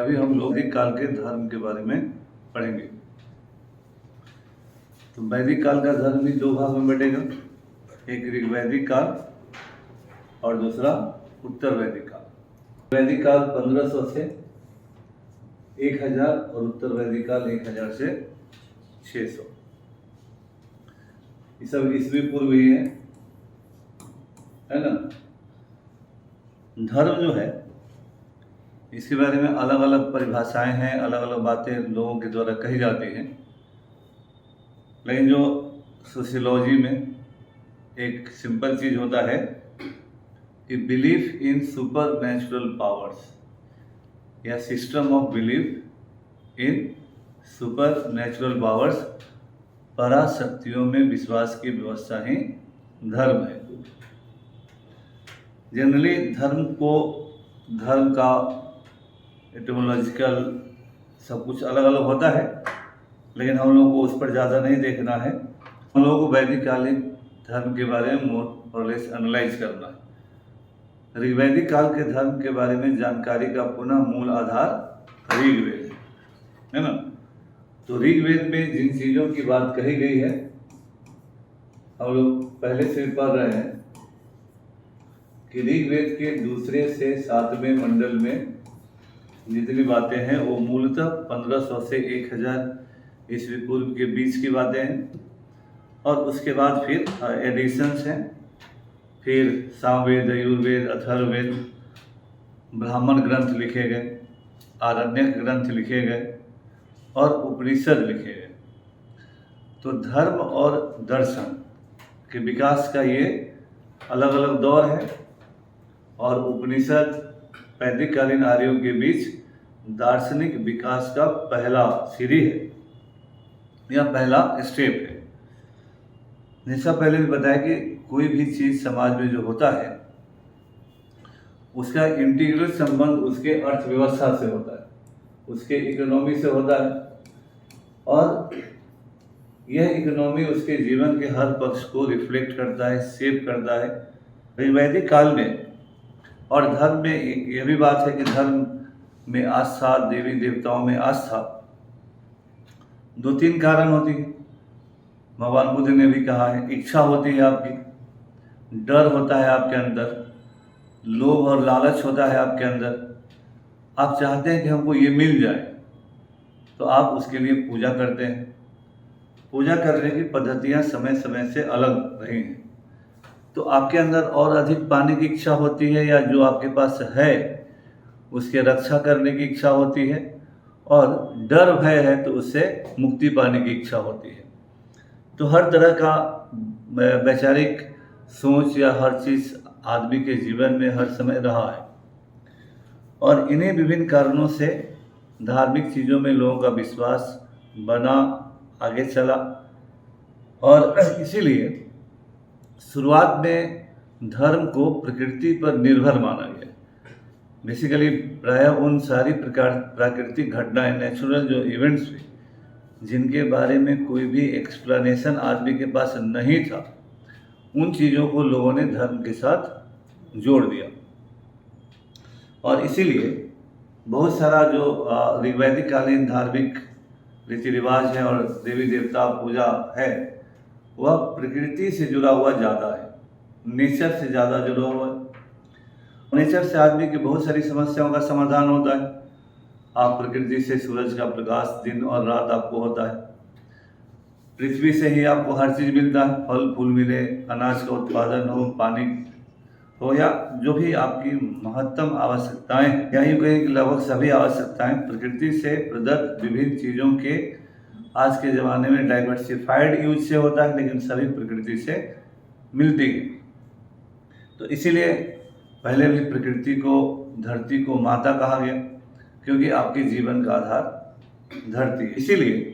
अभी हम लोग वैदिक काल के धर्म के बारे में पढ़ेंगे। तो वैदिक काल का धर्म भी दो भाग में बटेगा, एक ऋग्वैदिक काल और दूसरा उत्तर वैदिक काल। वैदिक काल 1500 से 1000 और उत्तर वैदिक काल 1000 से 600। ये सब ईस्वी पूर्व ही है ना। धर्म जो है इसके बारे में अलग अलग परिभाषाएं हैं, अलग अलग बातें लोगों के द्वारा कही जाती हैं, लेकिन जो सोशियोलॉजी में एक सिंपल चीज़ होता है कि belief in supernatural powers या system of belief in supernatural powers, पराशक्तियों में विश्वास की व्यवस्था ही धर्म है। जनरली धर्म का एटिमोलॉजिकल सब कुछ अलग अलग होता है, लेकिन हम लोगों को उस पर ज़्यादा नहीं देखना है। हम लोगों को वैदिक कालीन धर्म के बारे में मोर और लेस एनालाइज करना है। ऋग्वैदिक काल के धर्म के बारे में जानकारी का पुनः मूल आधार ऋग्वेद है ना। तो ऋग्वेद में जिन चीज़ों की बात कही गई है हम लोग पहले से पढ़ रहे हैं कि ऋग्वेद के दूसरे से 7वें मंडल में जितनी बातें हैं वो मूलतः 1500 से 1000 ईस्वी पूर्व के बीच की बातें हैं, और उसके बाद फिर एडिशंस हैं। फिर सामवेद, यजुर्वेद, अथर्ववेद, ब्राह्मण ग्रंथ लिखे गए, आरण्यक ग्रंथ लिखे गए और उपनिषद लिखे गए। तो धर्म और दर्शन के विकास का ये अलग अलग दौर है, और उपनिषद वैदिककालीन आर्यों के बीच दार्शनिक विकास का पहला सीढ़ी है या पहला स्टेप है। जैसा पहले भी बताया कि कोई भी चीज़ समाज में जो होता है उसका इंटीग्रल संबंध उसके अर्थव्यवस्था से होता है, उसके इकोनॉमी से होता है, और यह इकोनॉमी उसके जीवन के हर पक्ष को रिफ्लेक्ट करता है, शेप करता है। वैदिक काल में और धर्म में यह भी बात है कि धर्म में आस्था, देवी देवताओं में आस्था 2-3 कारण होती है। भगवान बुद्ध ने भी कहा है, इच्छा होती है आपकी, डर होता है आपके अंदर, लोभ और लालच होता है आपके अंदर। आप चाहते हैं कि हमको ये मिल जाए, तो आप उसके लिए पूजा करते हैं। पूजा करने की पद्धतियाँ समय समय से अलग रही हैं। तो आपके अंदर और अधिक पाने की इच्छा होती है, या जो आपके पास है उसके रक्षा करने की इच्छा होती है, और डर भय है तो उससे मुक्ति पाने की इच्छा होती है। तो हर तरह का वैचारिक सोच या हर चीज़ आदमी के जीवन में हर समय रहा है, और इन्हीं विभिन्न कारणों से धार्मिक चीज़ों में लोगों का विश्वास बना, आगे चला। और इसीलिए शुरुआत में धर्म को प्रकृति पर निर्भर माना गया। बेसिकली प्रायः उन सारी प्राकृतिक घटनाएं, नेचुरल जो इवेंट्स हुए, जिनके बारे में कोई भी एक्सप्लेनेशन आदमी के पास नहीं था, उन चीज़ों को लोगों ने धर्म के साथ जोड़ दिया। और इसीलिए बहुत सारा जो ऋग्वैदिक कालीन धार्मिक रीति रिवाज है और देवी देवता पूजा है, वह प्रकृति से जुड़ा हुआ ज़्यादा है, नेचर से ज़्यादा जुड़ा हुआ है। नेचर से आदमी की बहुत सारी समस्याओं का समाधान होता है। आप प्रकृति से सूरज का प्रकाश दिन और रात आपको होता है, पृथ्वी से ही आपको हर चीज़ मिलता है, फल फूल मिले, अनाज का उत्पादन हो, पानी हो, या जो भी आपकी महत्तम आवश्यकताएं हैं, या यूँ कहें कि लगभग सभी आवश्यकताएं प्रकृति से प्रदत्त विभिन्न चीज़ों के आज के ज़माने में डाइवर्सिफाइड यूज से होता है, लेकिन सभी प्रकृति से मिलती है। तो इसीलिए पहले भी प्रकृति को, धरती को माता कहा गया, क्योंकि आपके जीवन का आधार धरती है। इसीलिए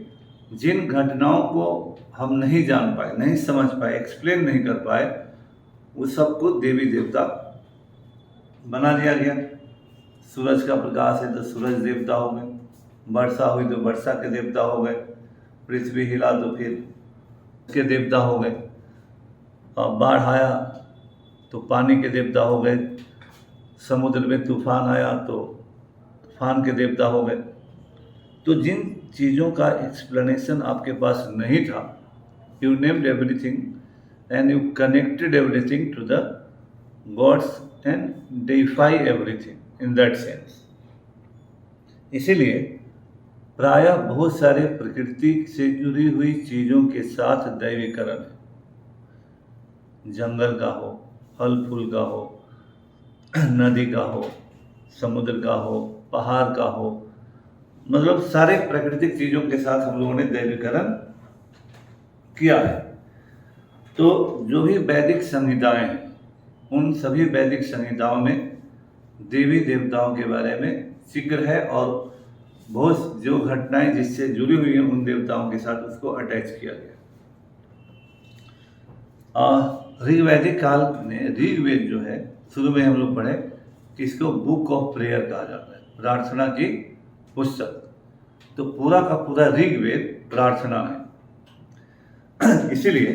जिन घटनाओं को हम नहीं जान पाए, नहीं समझ पाए, एक्सप्लेन नहीं कर पाए, उस सबको देवी देवता बना दिया गया। सूरज का प्रकाश है तो सूरज देवता हो गए, वर्षा हुई तो वर्षा के देवता हो गए, पृथ्वी हिला तो फिर उसके देवता हो गए, और बाढ़ आया तो पानी के देवता हो गए, समुद्र में तूफान आया तो तूफान के देवता हो गए। तो जिन चीज़ों का एक्सप्लेनेशन आपके पास नहीं था, you named everything and you connected everything to the gods and deify everything in that sense. इसीलिए प्रायः बहुत सारे प्रकृति से जुड़ी हुई चीज़ों के साथ दैवीकरण है। जंगल का हो, फल फूल का हो, नदी का हो, समुद्र का हो, पहाड़ का हो, मतलब सारे प्राकृतिक चीज़ों के साथ हम लोगों ने दैवीकरण किया है। तो जो भी वैदिक संहिताएं हैं, उन सभी वैदिक संहिताओं में देवी देवताओं के बारे में जिक्र है और बहुत जो घटनाएं जिससे जुड़ी हुई हैं उन देवताओं के साथ उसको अटैच किया गया। ऋग्वैदिक काल में ऋग्वेद जो है, शुरू में हम लोग पढ़े कि इसको बुक ऑफ प्रेयर कहा जाता है, प्रार्थना की पुस्तक। तो पूरा का पूरा ऋग्वेद प्रार्थना है, इसीलिए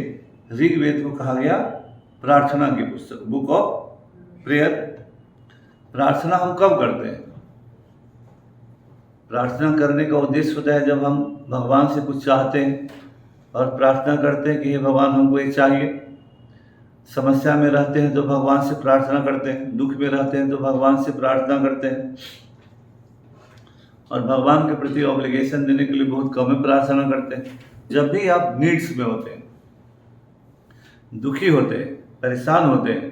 ऋग्वेद को कहा गया प्रार्थना की पुस्तक, बुक ऑफ प्रेयर। प्रार्थना हम कब करते हैं? प्रार्थना करने का उद्देश्य होता है जब हम भगवान से कुछ चाहते हैं और प्रार्थना करते हैं कि हे भगवान हमको ये चाहिए। समस्या में रहते हैं तो भगवान से प्रार्थना करते हैं, दुख में रहते हैं तो भगवान से प्रार्थना करते हैं, और भगवान के प्रति ऑब्लिगेशन देने के लिए बहुत कम प्रार्थना करते हैं। जब भी आप नीड्स में होते हैं, दुखी होते हैं, परेशान होते हैं,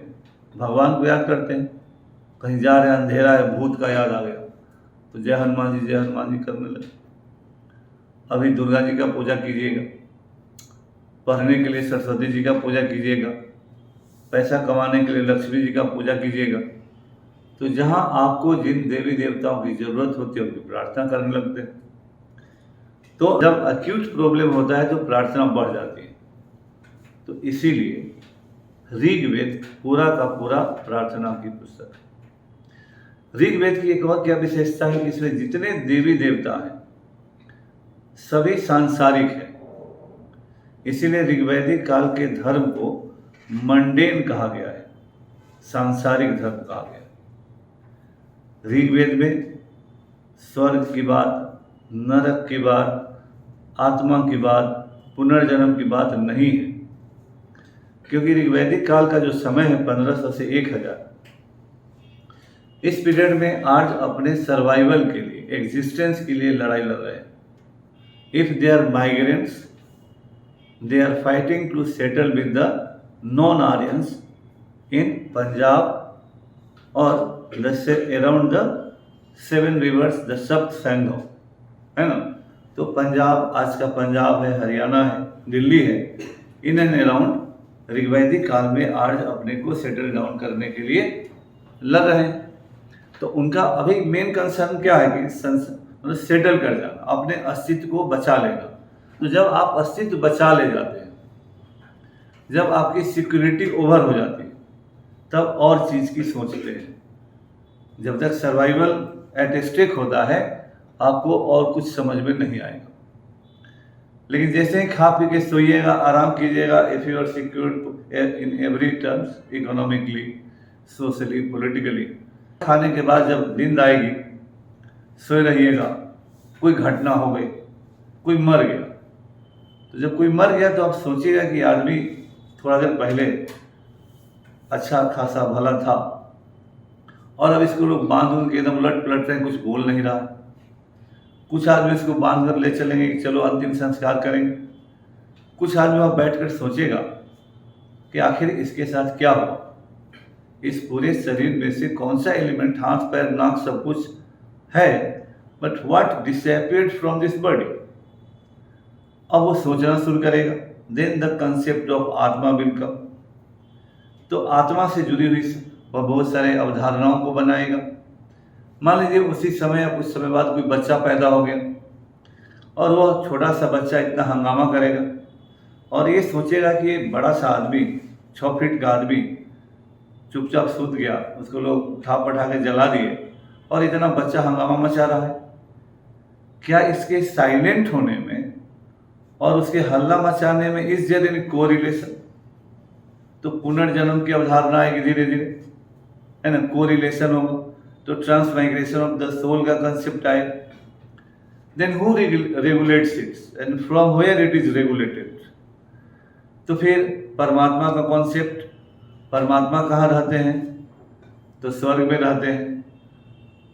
भगवान को याद करते हैं। कहीं जा रहे हैं, अंधेरा है, भूत का याद आ गया तो जय हनुमान जी करने लगे। अभी दुर्गा जी का पूजा कीजिएगा, पढ़ने के लिए सरस्वती जी का पूजा कीजिएगा, पैसा कमाने के लिए लक्ष्मी जी का पूजा कीजिएगा। तो जहाँ आपको जिन देवी देवताओं की जरूरत होती है उनकी प्रार्थना करने लगते हैं। तो जब अक्यूट प्रॉब्लम होता है तो प्रार्थना बढ़ जाती है। तो इसीलिए ऋग्वेद पूरा का पूरा प्रार्थना की पुस्तक है। ऋग्वेद की एक और क्या विशेषता है कि इसमें जितने देवी देवता हैं सभी सांसारिक हैं। इसीलिए ऋग्वैदिक काल के धर्म को मंडेन कहा गया है, सांसारिक धर्म कहा गया है। ऋग्वेद में स्वर्ग की बात, नरक की बात, आत्मा की बात, पुनर्जन्म की बात नहीं है, क्योंकि ऋग्वैदिक काल का जो समय है 1500 से 1000, इस पीरियड में आर्य अपने सर्वाइवल के लिए, एग्जिस्टेंस के लिए लड़ाई लड़ रहे हैं। If they are migrants, they are fighting to settle with the non Aryans in Punjab और अराउंड द 7 रिवर्स, द सप्त संगम, है ना। तो पंजाब, आज का पंजाब है, हरियाणा है, दिल्ली है, इन एंड अराउंड ऋग्वैदिक काल में आर्य अपने को सेटल डाउन करने के लिए लड़ रहे हैं। तो उनका अभी मेन कंसर्न क्या है कि मतलब सेटल कर जाना, अपने अस्तित्व को बचा लेना। तो जब आप अस्तित्व बचा ले जाते हैं, जब आपकी सिक्योरिटी ओवर हो जाती है, तब और चीज़ की सोचते हैं। जब तक सर्वाइवल एट स्टेक होता है आपको और कुछ समझ में नहीं आएगा। लेकिन जैसे ही खा पी के सोइएगा, आराम कीजिएगा, if you are secured in every terms, economically, socially, politically, खाने के बाद जब नींद आएगी, सोए रहिएगा, कोई घटना हो गई, कोई मर गया। तो जब कोई मर गया तो आप सोचिएगा कि आदमी थोड़ा देर पहले अच्छा खासा भला था और अब इसको लोग बांध के एकदम उलट पलट रहे हैं, कुछ बोल नहीं रहा। कुछ आदमी इसको बांध कर ले चलेंगे कि चलो अंतिम संस्कार करेंगे। कुछ आदमी वहाँ बैठ कर सोचेगा कि आखिर इसके साथ क्या हुआ, इस पूरे शरीर में से कौन सा एलिमेंट, हाथ पैर नाक सब कुछ है, but what disappeared from this body. अब वो सोचना शुरू करेगा, देन द कंसेप्ट ऑफ आत्मा विल कम। तो आत्मा से जुड़ी हुई वह बहुत सारे अवधारणाओं को बनाएगा। मान लीजिए उसी समय या कुछ समय बाद कोई बच्चा पैदा हो गया और वह छोटा सा बच्चा इतना हंगामा करेगा और ये सोचेगा कि बड़ा सा आदमी, 6 फीट का आदमी चुपचाप सूत गया, उसको लोग उठा पठा के जला दिए और इतना बच्चा हंगामा मचा रहा है। क्या इसके साइलेंट होने में और उसके हल्ला मचाने में इस जरिए कोरिलेशन? तो पुनर्जन्म की अवधारणा आएगी धीरे धीरे, है ना, कोरिलेशन होगा। तो ट्रांसमाइग्रेशन ऑफ द सोल का कंसेप्ट आया। Then who regulates it and from where it is regulated. तो फिर परमात्मा का कॉन्सेप्ट, परमात्मा कहाँ रहते हैं? तो स्वर्ग में रहते हैं।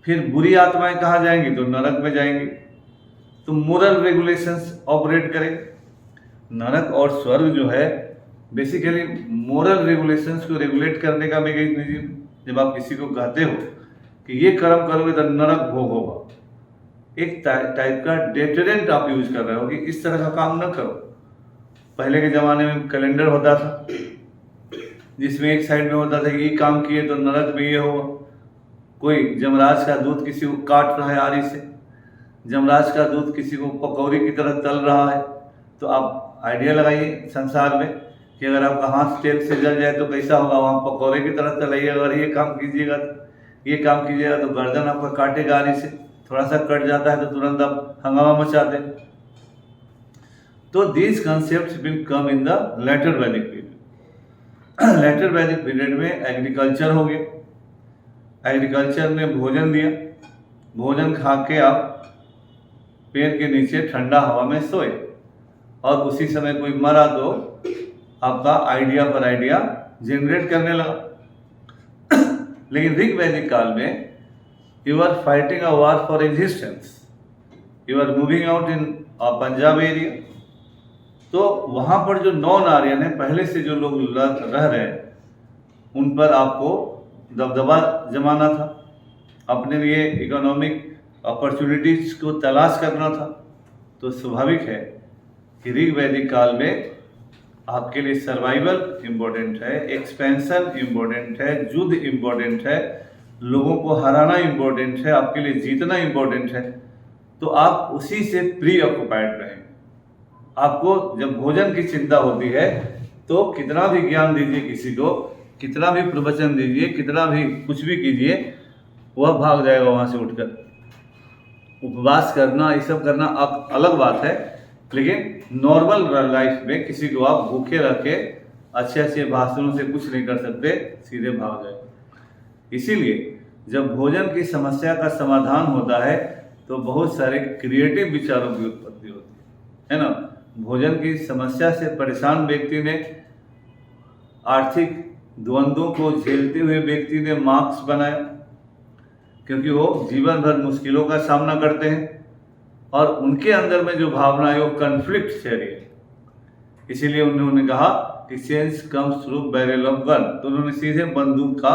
फिर बुरी आत्माएं कहाँ जाएंगी? तो नरक में जाएंगी। तो मोरल रेगुलेशंस ऑपरेट करें। नरक और स्वर्ग जो है बेसिकली मोरल रेगुलेशंस को रेगुलेट करने का मैकेनिज्म। जब आप किसी को कहते हो कि ये कर्म करोगे तो नरक भोग होगा, एक टाइप का डेटरेंट आप यूज कर रहे हो कि इस तरह का काम न करो। पहले के ज़माने में कैलेंडर होता था जिसमें एक साइड में होता था कि ये काम किए तो नरक में ये होगा। कोई जमराज का दूध किसी को काट रहा है आरी से, जमराज का दूध किसी को पकौड़ी की तरह तल रहा है, तो आप आइडिया लगाइए संसार में कि अगर आपका हाथ तेल से जल जाए तो कैसा होगा। वहाँ पकौड़े की तरह तलाइए, अगर ये काम कीजिएगा तो गर्दन आपका काटेगा आरी से, थोड़ा सा कट जाता है तो तुरंत आप हंगामा मचाते हैं। तो these concept will come in the later Vedic period. Later Vedic period में एग्रीकल्चर हो गया। एग्रीकल्चर ने भोजन दिया, भोजन खा के आप पेड़ के नीचे ठंडा हवा में सोए और उसी समय कोई मरा तो आपका आइडिया पर आइडिया जनरेट करने लगा। लेकिन ऋग वैदिक काल में you are fighting a war for existence, you are moving out in Punjab area. तो वहाँ पर जो नॉन आर्यन है, पहले से जो लोग रह रहे हैं, उन पर आपको दबदबा जमाना था, अपने लिए इकोनॉमिक अपॉर्चुनिटीज को तलाश करना था। तो स्वाभाविक है कि ऋग वैदिक काल में आपके लिए सर्वाइवल इम्पोर्टेंट है, एक्सपेंशन इम्पोर्टेंट है, युद्ध इम्पोर्टेंट है, लोगों को हराना इम्पोर्टेंट है, आपके लिए जीतना इम्पोर्टेंट है। तो आप उसी से प्री ऑक्युपाइड रहें। आपको जब भोजन की चिंता होती है तो कितना भी ज्ञान दीजिए किसी को, कितना भी प्रवचन दीजिए, कितना भी कुछ भी कीजिए, वह भाग जाएगा वहाँ से उठकर। उपवास करना, ये सब करना आप अलग बात है, लेकिन नॉर्मल लाइफ में किसी को आप भूखे रख के अच्छे अच्छे भाषणों से कुछ नहीं कर सकते, सीधे भाग जाएगा। इसीलिए जब भोजन की समस्या का समाधान होता है तो बहुत सारे क्रिएटिव विचारों की उत्पत्ति होती है ना। भोजन की समस्या से परेशान व्यक्ति ने, आर्थिक द्वंद्वों को झेलते हुए व्यक्ति ने मार्क्स बनाया, क्योंकि वो जीवन भर मुश्किलों का सामना करते हैं और उनके अंदर में जो भावना है वो कन्फ्लिक्ट थ्योरी है। इसीलिए उन्होंने कहा कि change comes through barrel of gun. तो उन्होंने सीधे बंदूक का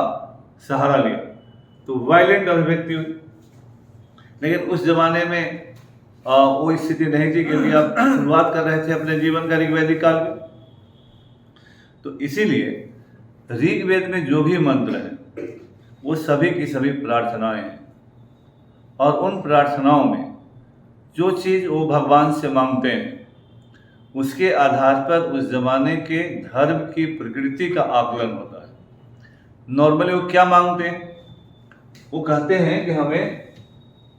सहारा लिया, तो वायलेंट अभिव्यक्ति हुई। लेकिन उस जमाने में वो स्थिति नहीं थी, क्योंकि आप शुरुआत कर रहे थे अपने जीवन का ऋग वैदिक काल में। तो इसीलिए ऋग्वेद में जो भी मंत्र हैं वो सभी की सभी प्रार्थनाएं हैं, और उन प्रार्थनाओं में जो चीज़ वो भगवान से मांगते हैं उसके आधार पर उस जमाने के धर्म की प्रकृति का आकलन होता है। नॉर्मली वो क्या मांगते हैं? वो कहते हैं कि हमें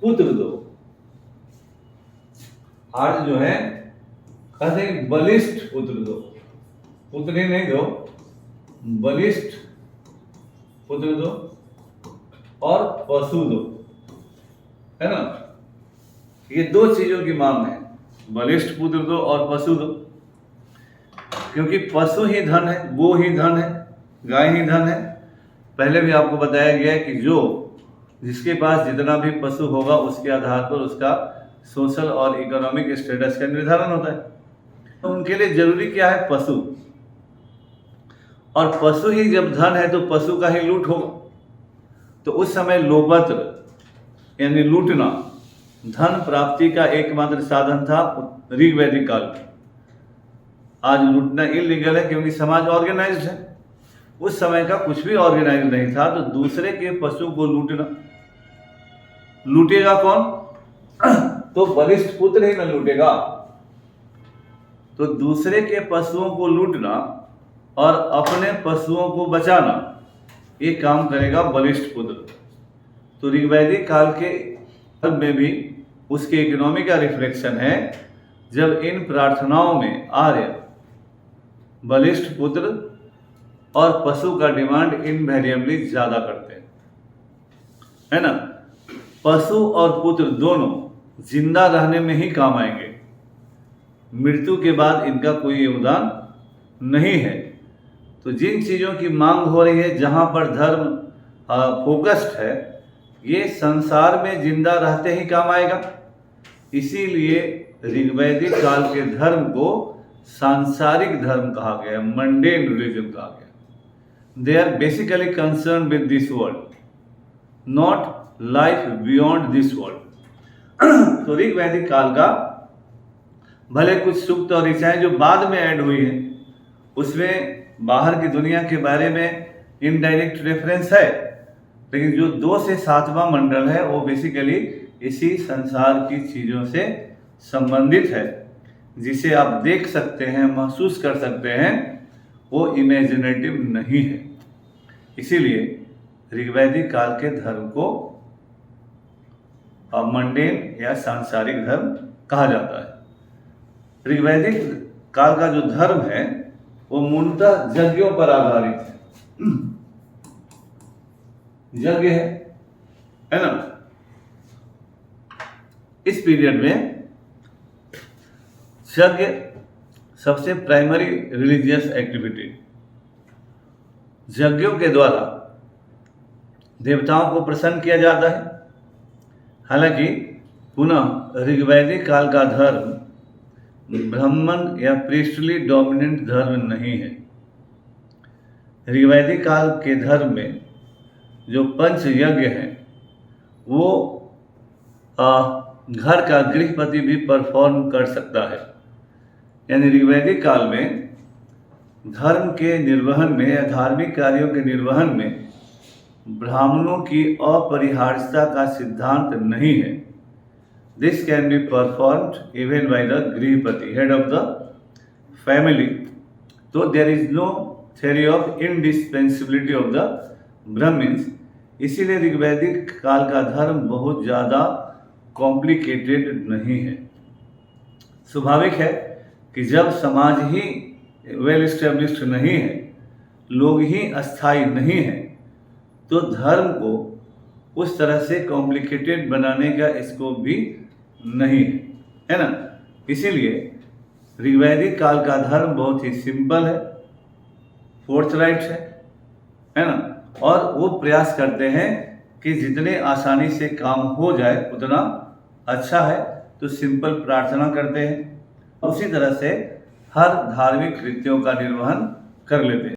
पुत्र दो। आज जो है कहते हैं बलिष्ठ पुत्र दो, पुत्री नहीं दो, बलिष्ठ पुत्र दो और पशु दो, है ना। ये दो चीजों की मांग है, बलिष्ठ पुत्र दो और पशु दो। क्योंकि पशु ही धन है, वो ही धन है, गाय ही धन है। पहले भी आपको बताया गया है कि जिसके पास जितना भी पशु होगा उसके आधार पर उसका सोशल और इकोनॉमिक स्टेटस का निर्धारण होता है। तो उनके लिए जरूरी क्या है? पशु। और पशु ही जब धन है तो पशु का ही लूट होगा। तो उस समय लोपत्र यानी लूटना धन प्राप्ति का एकमात्र साधन था ऋग वैदिक काल में। आज लूटना इलीगल है क्योंकि समाज ऑर्गेनाइज्ड है। उस समय का कुछ भी ऑर्गेनाइज नहीं था, तो दूसरे के पशु को लूटना, लूटेगा कौन? तो बलिष्ठ पुत्र ही न लूटेगा। तो दूसरे के पशुओं को लूटना और अपने पशुओं को बचाना, ये काम करेगा बलिष्ठ पुत्र। तो ऋग्वैदिक काल के में भी उसके इकोनॉमी का रिफ्लेक्शन है, जब इन प्रार्थनाओं में आर्य बलिष्ठ पुत्र और पशु का डिमांड इनवेरिएबली ज़्यादा करते हैं, है ना। पशु और पुत्र दोनों जिंदा रहने में ही काम आएंगे, मृत्यु के बाद इनका कोई योगदान नहीं है। तो जिन चीज़ों की मांग हो रही है, जहाँ पर धर्म फोकस्ड है, ये संसार में जिंदा रहते ही काम आएगा। इसीलिए ऋग्वैदिक काल के धर्म को सांसारिक धर्म कहा गया, मंडेन रिलीजन कहा गया। They are basically concern with this world, not life beyond this world. तो ऋग्वैदिक काल का भले कुछ सूक्त और ऋचाएं जो बाद में ऐड हुई है, उसमें बाहर की दुनिया के बारे में इनडायरेक्ट रेफरेंस है, लेकिन जो 2 से 7वां मंडल है वो बेसिकली इसी संसार की चीज़ों से संबंधित है, जिसे आप देख सकते हैं, महसूस कर सकते हैं, वो इमेजिनेटिव नहीं है। इसीलिए ऋग्वैदिक काल के धर्म को मंडेन या सांसारिक धर्म कहा जाता है। ऋग्वैदिक काल का जो धर्म है वो मूलतः यज्ञों पर आधारित है। यज्ञ है ना। इस पीरियड में यज्ञ सबसे प्राइमरी रिलीजियस एक्टिविटी। यज्ञों के द्वारा देवताओं को प्रसन्न किया जाता है। हालांकि पुनः ऋग्वैदिक काल का धर्म ब्राह्मण या प्रीस्टली डोमिनेंट धर्म नहीं है। ऋग्वैदिक काल के धर्म में जो पंच यज्ञ हैं वो घर का गृहपति भी परफॉर्म कर सकता है। यानी ऋग्वैदिक काल में धर्म के निर्वहन में या धार्मिक कार्यों के निर्वहन में ब्राह्मणों की अपरिहार्यता का सिद्धांत नहीं है। This can be performed even by the grihapati, head of the family. तो there is no theory of indispensability of the Brahmans. इसीलिए ऋग्वैदिक काल का धर्म बहुत ज़्यादा कॉम्प्लिकेटेड नहीं है। स्वाभाविक है कि जब समाज ही वेल इस्टेब्लिश्ड नहीं है, लोग ही अस्थायी नहीं हैं, तो धर्म को उस तरह से कॉम्प्लिकेटेड बनाने का स्कोप भी नहीं है ना। इसीलिए ऋग्वैदिक काल का धर्म बहुत ही सिंपल है, फोर्थराइट है ना। और वो प्रयास करते हैं कि जितने आसानी से काम हो जाए उतना अच्छा है, तो सिंपल प्रार्थना करते हैं, उसी तरह से हर धार्मिक कृत्यों का निर्वहन कर लेते हैं।